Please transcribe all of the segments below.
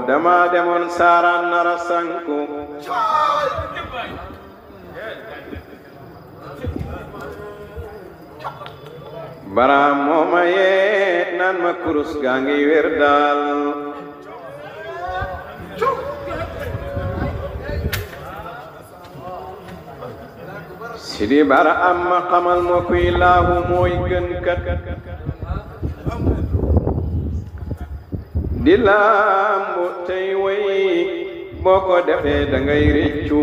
dama demoon saaraan nara sanku baraam mooma yee naan ma kurus gaa ngi wér daal Sidi Bara am ma xamal ma kuy laahu mooy gën kat di lambu tey way boo ko defee da ngay réccu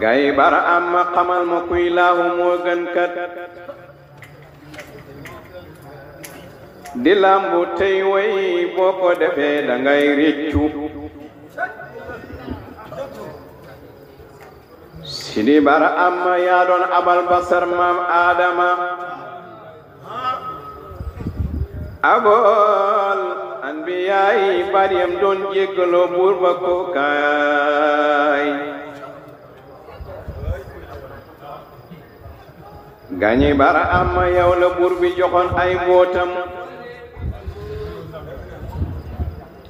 gay Bara am ma xamal ma kuy laahu moo gën kat di lambu tey way boo ko defee da ngay réccu Sidi Bara am ma yaa doon abal basar maam Adama abol anbiyaay bariyam doon jéggaloo buur ba ko kaay gañi Bara am ma yow la buur bi joxoon ay mbootam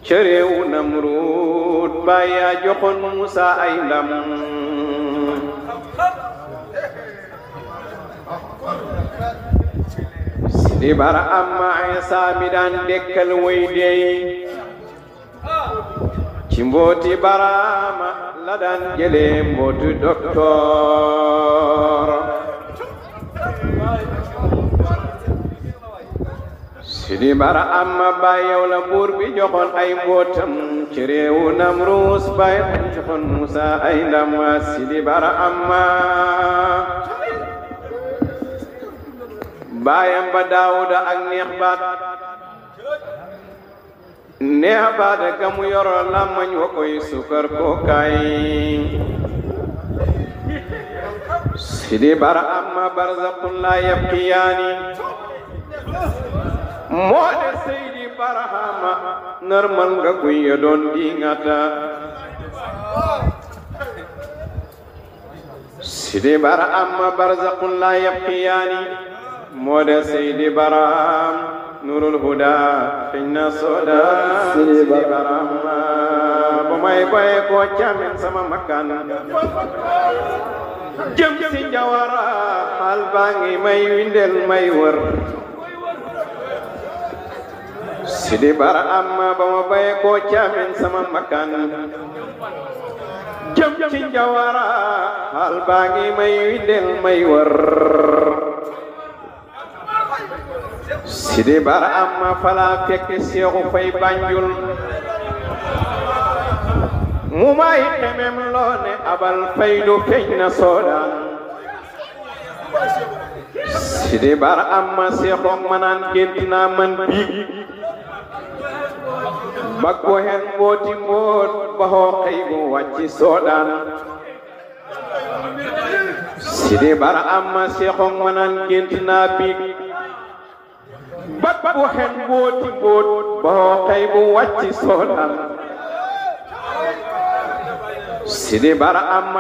ca réewu Namruud baay yaa joxoon Musa ay ndam Sidi Bara am ma Isa mi daan dekkal way deey ci mbooti Baraama la daan jëlee mbooti doktoor Sidi Bara am ma baay yow la buur bi joxoon ay mbootam ci réewu Namruus baay joxoon Musa ay ndam Sidi Bara am ma baayam ba Daawuda ak neex baat ga mu yoro làmmañ wa koy sukar ko kay Sidi Bara am ma barzaqun la yabqiyaani moo de Seydi Barahama normal nga kuy ya doon di ngata Sidi Bara am ma barzaqun la yabqiyaani moo de Seydi Baraham nurul huda feeñ na soda Sidi Baraham ba may baye ko caamen sama makkaan jëm si Njawara xaal baa ngi may windel may wër Sidi Bara am ba ma baye ko caamen sama makkaan jëm si Njawara xaal baa ngi may windel may wër Sidi Bara am fala fekk Seexu Fay Banjul mu may xemem loo ne abal faydu feeñ na soodaan Sidi Bara am Seexu manaan gént naa man biig bak ko hen mbooti mboot ba hoo xëy bu wàcci soodaan Sidi Bara am Seexu manaan gént naa biig bak bu hen mbooti mboot ba hoo xëy bu wàcci soodaan Sidi Bara am